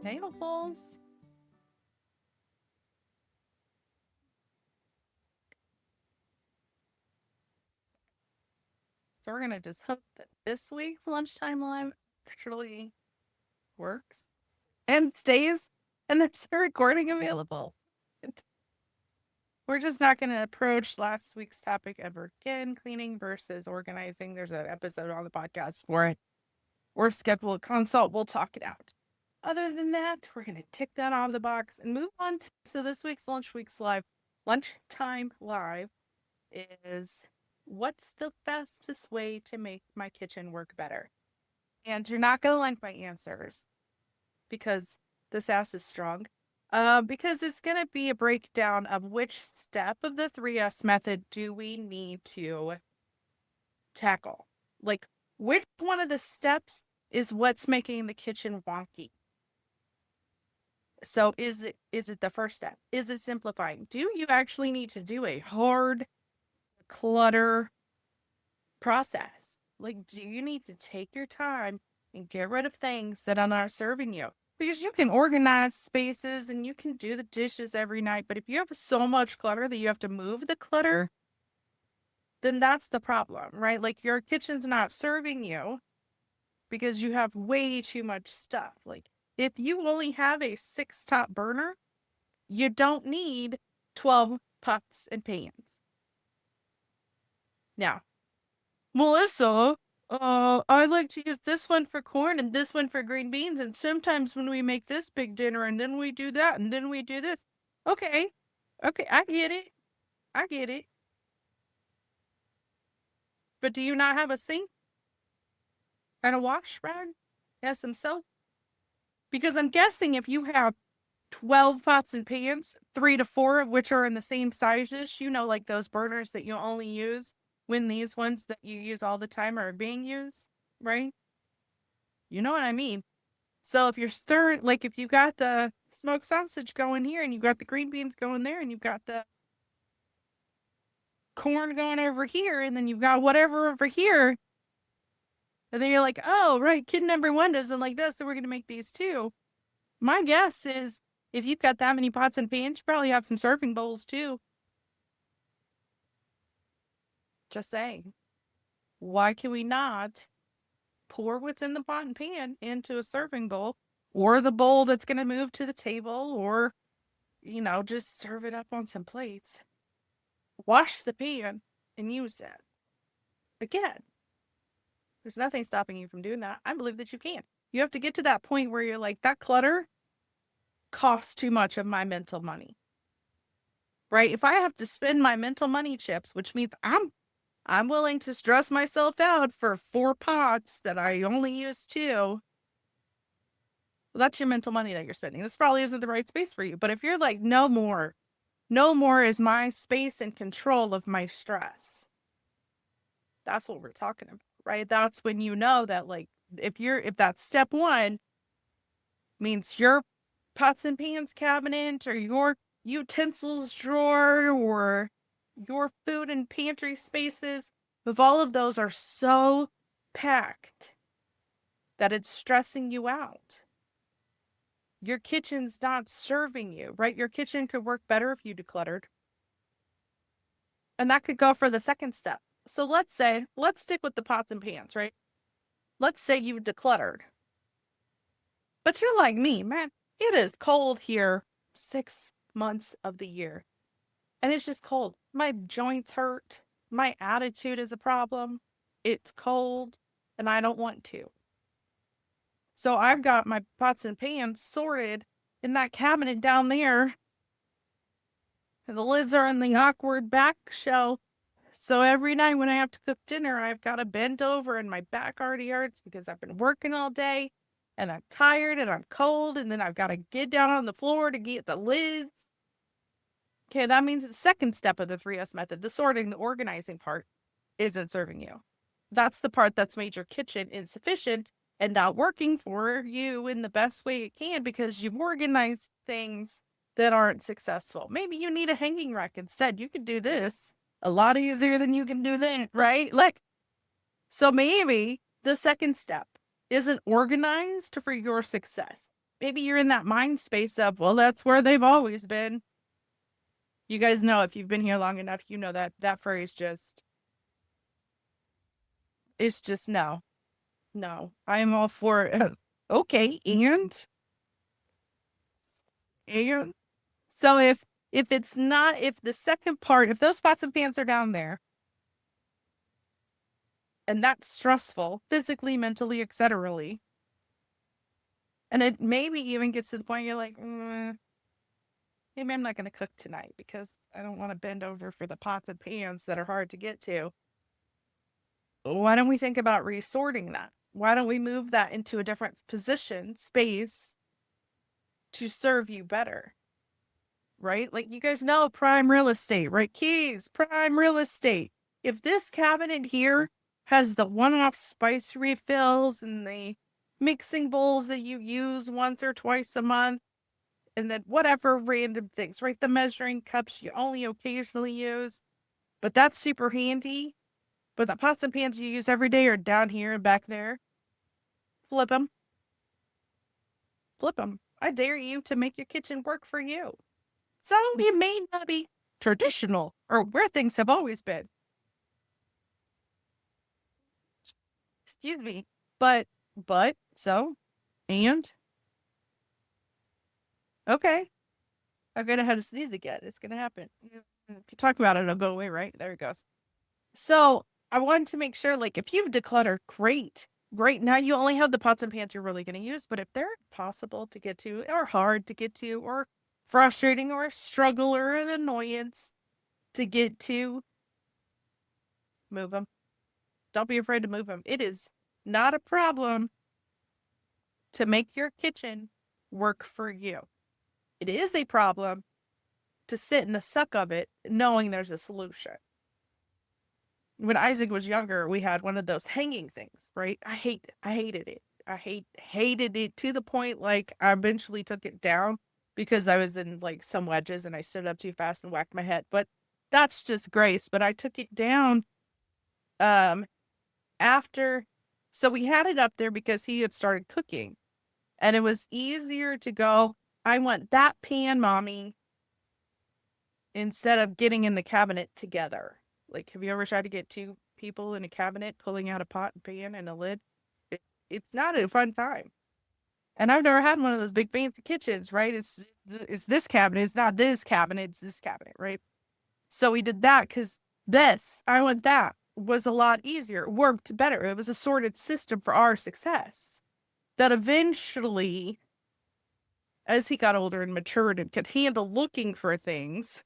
potatoes. So we're gonna just hope that this week's lunchtime live actually works and stays, and there's a recording available. We're just not gonna approach last week's topic ever again, cleaning versus organizing. There's an episode on the podcast for it. Or schedule a consult. We'll talk it out. Other than that, we're gonna tick that off the box and move on to so this week's lunchtime live is what's the fastest way to make my kitchen work better? And you're not going to like my answers because this ass is strong. Because it's going to be a breakdown of which step of the 3S method do we need to tackle. Like, which one of the steps is what's making the kitchen wonky? So is it the first step? Is it simplifying? Do you actually need to do a hard clutter process? Like, do you need to take your time and get rid of things that are not serving you? Because you can organize spaces and you can do the dishes every night, but if you have so much clutter that you have to move the clutter, then that's the problem, right? Like, your kitchen's not serving you because you have way too much stuff. Like, if you only have a 6-top burner, you don't need 12 pots and pans. Now, Melissa, I like to use this one for corn and this one for green beans, and sometimes when we make this big dinner and then we do that and then we do this. Okay, I get it. I get it. But do you not have a sink and a wash rag? Yes, some soap? Because I'm guessing if you have 12 pots and pans, 3 to 4 of which are in the same sizes, like those burners that you only use when these ones that you use all the time are being used, right? You know what I mean? So if you're stirring, like if you got the smoked sausage going here and you've got the green beans going there and you've got the corn going over here and then you've got whatever over here, and then you're like, oh, right, kid number one doesn't like this, so we're going to make these too. My guess is if you've got that many pots and pans, you probably have some serving bowls too. Just saying. Why can we not pour what's in the pot and pan into a serving bowl or the bowl that's going to move to the table or, just serve it up on some plates? Wash the pan and use it. Again, there's nothing stopping you from doing that. I believe that you can. You have to get to that point where you're like, that clutter costs too much of my mental money. Right? If I have to spend my mental money chips, which means I'm willing to stress myself out for 4 pots that I only use 2. Well, that's your mental money that you're spending. This probably isn't the right space for you. But if you're like, no more is my space and control of my stress. That's what we're talking about, right? That's when you know that, like, if that's step 1 means your pots and pans cabinet or your utensils drawer or your food and pantry spaces, if all of those are so packed that it's stressing you out, your kitchen's not serving you, right? Your kitchen could work better if you decluttered. And that could go for the second step. So let's stick with the pots and pans, right? Let's say you decluttered. But you're like me, man, it is cold here 6 months of the year. And it's just cold. My joints hurt. My attitude is a problem. It's cold and I don't want to. So I've got my pots and pans sorted in that cabinet down there. And the lids are in the awkward back shelf. So every night when I have to cook dinner, I've got to bend over and my back already hurts because I've been working all day and I'm tired and I'm cold. And then I've got to get down on the floor to get the lids. Okay, that means the second step of the 3S method, the sorting, the organizing part, isn't serving you. That's the part that's made your kitchen insufficient and not working for you in the best way it can because you've organized things that aren't successful. Maybe you need a hanging rack instead. You could do this a lot easier than you can do that, right? So maybe the second step isn't organized for your success. maybe you're in that mind space of, well, that's where they've always been. You guys know, if you've been here long enough, you know that that phrase just, it's just no. No. I am all for it. Okay, and so if it's not, if the second part, if those pots and pans are down there and that's stressful physically, mentally, etc., and it maybe even gets to the point you're like, maybe I'm not going to cook tonight because I don't want to bend over for the pots and pans that are hard to get to. Why don't we think about resorting that? Why don't we move that into a different position, space, to serve you better? Right? Like, you guys know prime real estate, right? Keys, prime real estate. If this cabinet here has the one-off spice refills and the mixing bowls that you use once or twice a month, and then whatever random things, right? The measuring cups you only occasionally use, but that's super handy. But the pots and pans you use every day are down here and back there. Flip them. Flip them. I dare you to make your kitchen work for you. So it may not be traditional or where things have always been. Excuse me. So, and, okay. I'm going to have to sneeze again. It's going to happen. If you talk about it, it'll go away, right? There it goes. So I wanted to make sure, like, if you've decluttered, great. Great. Now you only have the pots and pans you're really going to use, but if they're impossible to get to, or hard to get to, or frustrating, or a struggle, or an annoyance to get to, move them. Don't be afraid to move them. It is not a problem to make your kitchen work for you. It is a problem to sit in the suck of it knowing there's a solution. When Isaac was younger, we had one of those hanging things, right? I hated it. Hated it to the point like I eventually took it down because I was in like some wedges and I stood up too fast and whacked my head. But that's just grace. But I took it down um after, so we had it up there because he had started cooking and it was easier to go, I want that pan, mommy, instead of getting in the cabinet together. Like, have you ever tried to get two people in a cabinet pulling out a pot and pan and a lid? It, it's not a fun time. And I've never had one of those big fancy kitchens, right? It's this cabinet. It's not this cabinet. It's this cabinet, right? So we did that because this, I want that, was a lot easier. It worked better. It was a sorted system for our success. That eventually, as he got older and matured and could handle looking for things,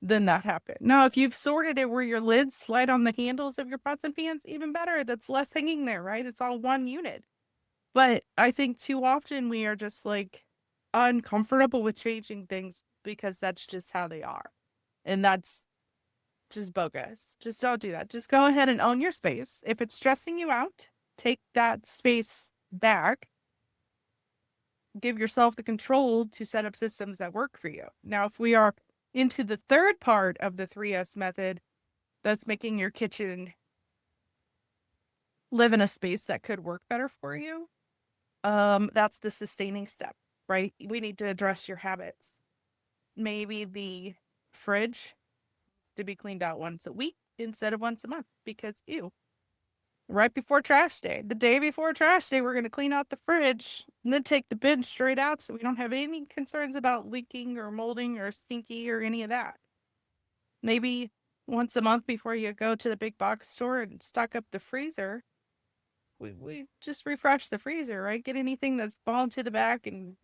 then that happened. Now, if you've sorted it where your lids slide on the handles of your pots and pans, even better. That's less hanging there, right? It's all one unit. But I think too often we are just like uncomfortable with changing things because that's just how they are. And that's just bogus. Just don't do that. Just go ahead and own your space. If it's stressing you out, take that space back. Give yourself the control to set up systems that work for you. Now, if we are into the third part of the 3S method, that's making your kitchen live in a space that could work better for you. That's the sustaining step, right? We need to address your habits. Maybe the fridge to be cleaned out once a week instead of once a month because ew. Right before trash day, the day before trash day, we're going to clean out the fridge and then take the bin straight out so we don't have any concerns about leaking or molding or stinky or any of that. Maybe once a month before you go to the big box store and stock up the freezer, we just refresh the freezer, right? Get anything that's fallen to the back and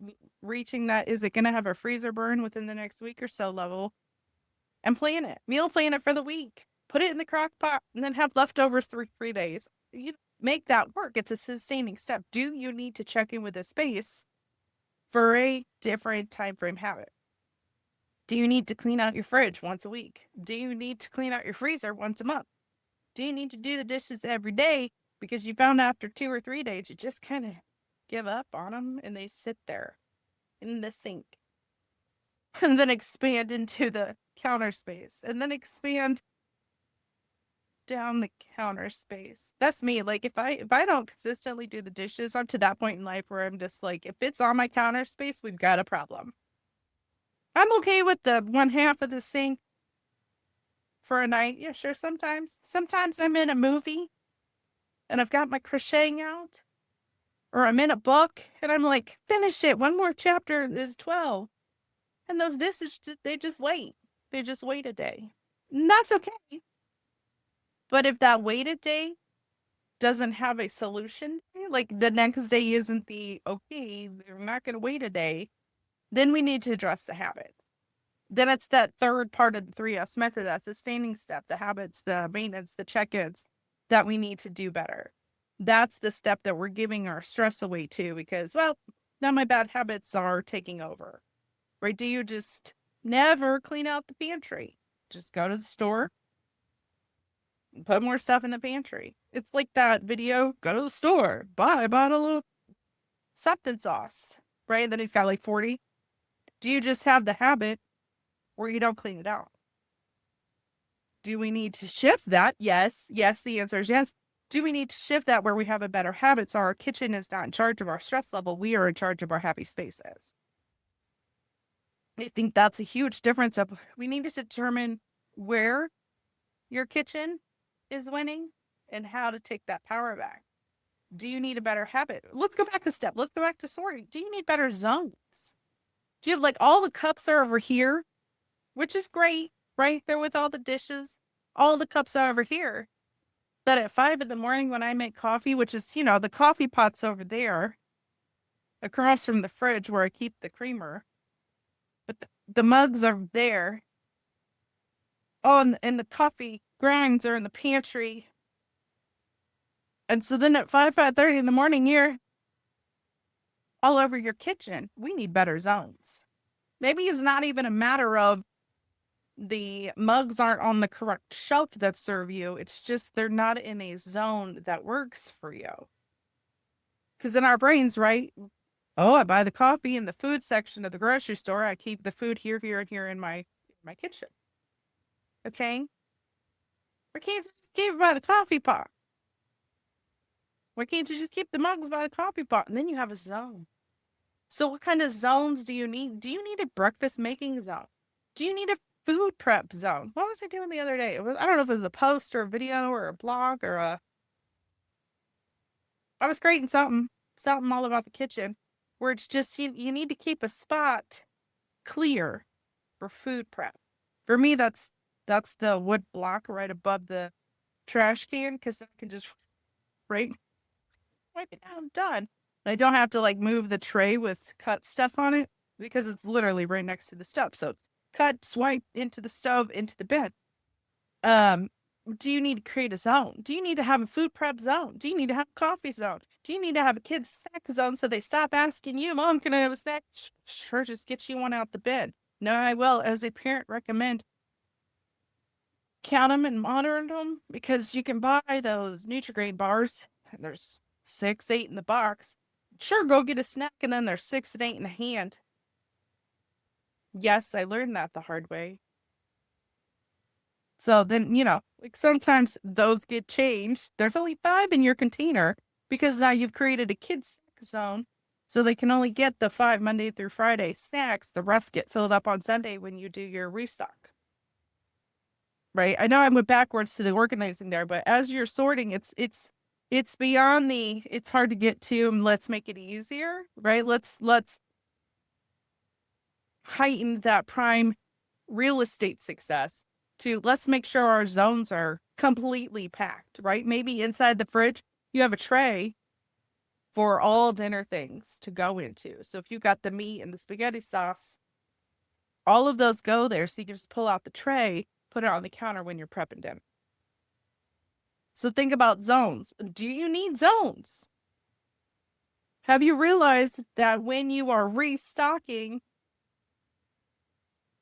reaching that, is it going to have a freezer burn within the next week or so level, and plan it. Meal plan it for the week. Put it in the crock pot and then have leftovers 3 days. You make that work. It's a sustaining step. Do you need to check in with a space for a different time frame habit? Do you need to clean out your fridge once a week? Do you need to clean out your freezer once a month? Do you need to do the dishes every day because you found after 2 or 3 days you just kind of give up on them and they sit there in the sink? And then expand into the counter space and then expand down the counter space. That's me. Like if I don't consistently do the dishes, I'm to that point in life where I'm just like, if it's on my counter space, we've got a problem. I'm okay with the one half of the sink for a night. Yeah, sure, sometimes. Sometimes I'm in a movie and I've got my crocheting out, or I'm in a book and I'm like, finish it. One more chapter is 12. And those dishes, they just wait. They just wait a day. And that's okay. But if that waited day doesn't have a solution, like the next day isn't the okay, they're not going to wait a day, then we need to address the habits. Then it's that third part of the 3S method, that sustaining step, the habits, the maintenance, the check-ins that we need to do better. That's the step that we're giving our stress away to because, well, now my bad habits are taking over. Right? Do you just never clean out the pantry? Just go to the store, put more stuff in the pantry. It's like that video, go to the store, buy a bottle of something sauce, right? Then you've got like 40. Do you just have the habit where you don't clean it out? Do we need to shift that? Yes. Yes, the answer is yes. Do we need to shift that where we have a better habit so our kitchen is not in charge of our stress level? We are in charge of our happy spaces. I think that's a huge difference of we need to determine where your kitchen is winning and how to take that power back. Do you need a better habit? Let's go back a step. Let's go back to sorting. Do you need better zones? Do you have like all the cups are over here, which is great, right there with all the dishes. All the cups are over here. But at 5 in the morning when I make coffee, which is, the coffee pot's over there across from the fridge where I keep the creamer, but the mugs are there. Oh, and the coffee grinds are in the pantry. And so then at 5:30 in the morning, you're all over your kitchen. We need better zones. Maybe it's not even a matter of the mugs aren't on the correct shelf that serve you. It's just they're not in a zone that works for you. Because in our brains, right? Oh, I buy the coffee in the food section of the grocery store. I keep the food here, here, and here in my kitchen. Okay? Why can't you just keep it by the coffee pot? Why can't you just keep the mugs by the coffee pot? And then you have a zone. So what kind of zones do you need? Do you need a breakfast making zone? Do you need a food prep zone? What was I doing the other day? I don't know if it was a post or a video or a blog or I was creating something all about the kitchen where it's just, you need to keep a spot clear for food prep. For me, that's the wood block right above the trash can because I can just, right, wipe it down, done. I don't have to like move the tray with cut stuff on it because it's literally right next to the stove. So it's cut, swipe into the stove, into the bin. Um, do you need to create a zone? Do you need to have a food prep zone? Do you need to have a coffee zone? Do you need to have a kids snack zone so they stop asking you, Mom, can I have a snack? Sure, just get you one out the bin. No, I will, as a parent, recommend count them and monitor them because you can buy those Nutri-Grain bars. And there's 6, 8 in the box. Sure, go get a snack and then there's 6 and 8 in the hand. Yes, I learned that the hard way. So then, like sometimes those get changed. There's only 5 in your container because now you've created a kids snack zone. So they can only get the 5 Monday through Friday snacks. The rest get filled up on Sunday when you do your restock. Right? I know I went backwards to the organizing there, but as you're sorting, it's beyond it's hard to get to and let's make it easier, right? Let's heighten that prime real estate success to let's make sure our zones are completely packed, right? Maybe inside the fridge, you have a tray for all dinner things to go into. So if you got the meat and the spaghetti sauce, all of those go there. So you can just pull out the tray, put it on the counter when you're prepping dinner. So think about zones. Do you need zones? Have you realized that when you are restocking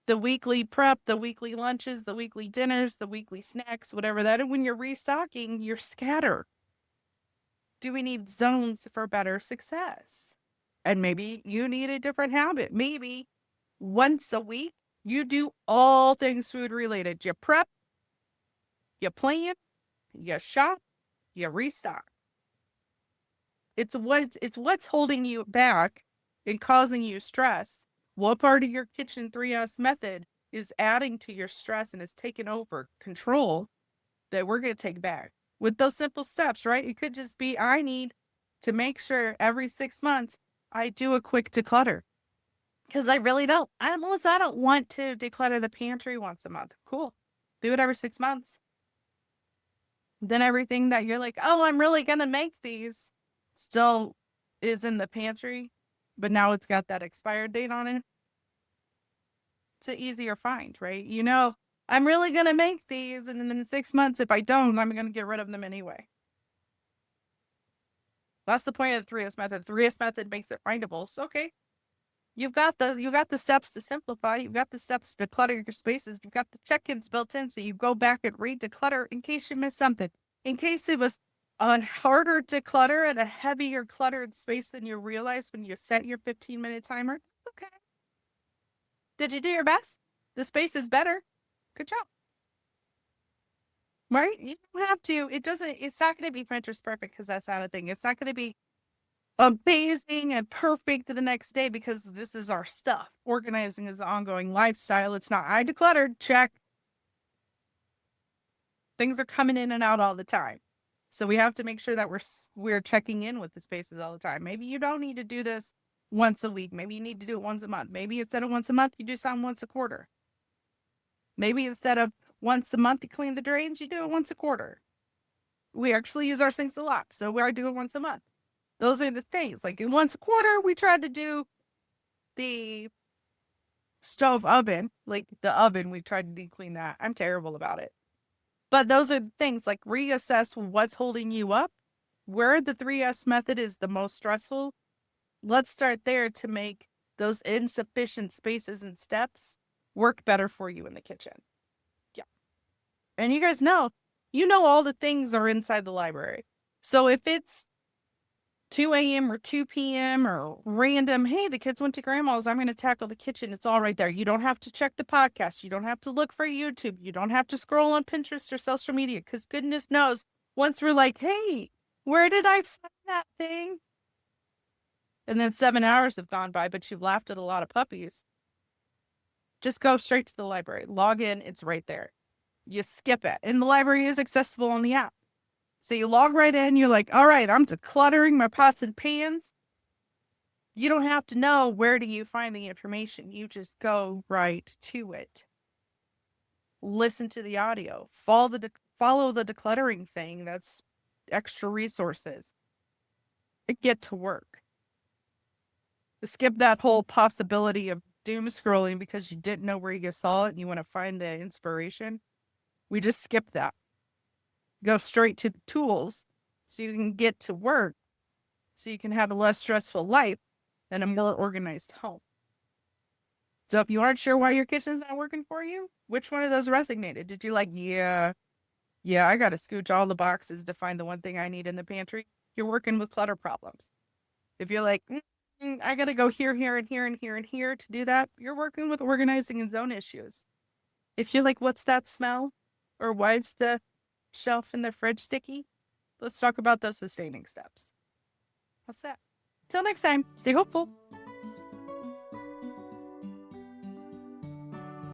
the weekly prep, the weekly lunches, the weekly dinners, the weekly snacks, whatever that, and when you're restocking, you're scattered? Do we need zones for better success? And maybe you need a different habit. Maybe once a week, you do all things food related. You prep, you plan, You shop, you restock. It's what's holding you back and causing you stress. What part of your kitchen 3S method is adding to your stress and is taking over control that we're going to take back with those simple steps, right? It could just be I need to make sure every 6 months I do a quick declutter because I really don't. Melissa, I don't want to declutter the pantry once a month. Cool. Do it every 6 months. Then everything that you're like, oh, I'm really going to make these still is in the pantry, but now it's got that expired date on it. It's an easier find, right? I'm really going to make these, and then in 6 months, if I don't, I'm going to get rid of them anyway. That's the point of the 3S method. 3S method makes it findable. So, okay, you got the steps to simplify. You've got the steps to clutter your spaces. You've got the check-ins built in, so you go back and re-declutter in case you missed something. In case it was a harder to clutter and a heavier cluttered space than you realized when you set your 15-minute timer. Okay. Did you do your best? The space is better. Good job. Right? You don't have to. It's not going to be Pinterest perfect because that's not a thing. It's not going to be amazing and perfect the next day because this is our stuff. Organizing is an ongoing lifestyle. It's not, I decluttered, check. Things are coming in and out all the time. So we have to make sure that we're checking in with the spaces all the time. Maybe you don't need to do this once a week. Maybe you need to do it once a month. Maybe instead of once a month, you do something once a quarter. Maybe instead of once a month you clean the drains, you do it once a quarter. We actually use our sinks a lot, so I do it once a month. Those are the things. Like in once a quarter, we tried to do the stove oven, like the oven, we tried to deep clean that. I'm terrible about it. But those are things like reassess what's holding you up, where the 3S method is the most stressful. Let's start there to make those insufficient spaces and steps work better for you in the kitchen. Yeah. And you guys know, all the things are inside the library. So if it's 2 a.m. or 2 p.m. or random, hey, the kids went to grandma's, I'm going to tackle the kitchen. It's all right there. You don't have to check the podcast. You don't have to look for YouTube. You don't have to scroll on Pinterest or social media because goodness knows, once we're like, hey, where did I find that thing? And then 7 hours have gone by, but you've laughed at a lot of puppies. Just go straight to the library. Log in. It's right there. You skip it. And the library is accessible on the app. So you log right in, you're like, all right, I'm decluttering my pots and pans. You don't have to know where do you find the information. You just go right to it. Listen to the audio. Follow the decluttering thing. That's extra resources. Get to work. Skip that whole possibility of doom scrolling because you didn't know where you saw it and you want to find the inspiration. We just skip that. Go straight to the tools so you can get to work, so you can have a less stressful life and a more organized home. So if you aren't sure why your kitchen's not working for you, which one of those resonated? Did you like, yeah, I got to scooch all the boxes to find the one thing I need in the pantry? You're working with clutter problems. If you're like, I got to go here, and here, and here, and here to do that, you're working with organizing and zone issues. If you're like, what's that smell? Or why is the shelf in the fridge sticky? Let's talk about those sustaining steps. That's that. Till next time, stay hopeful.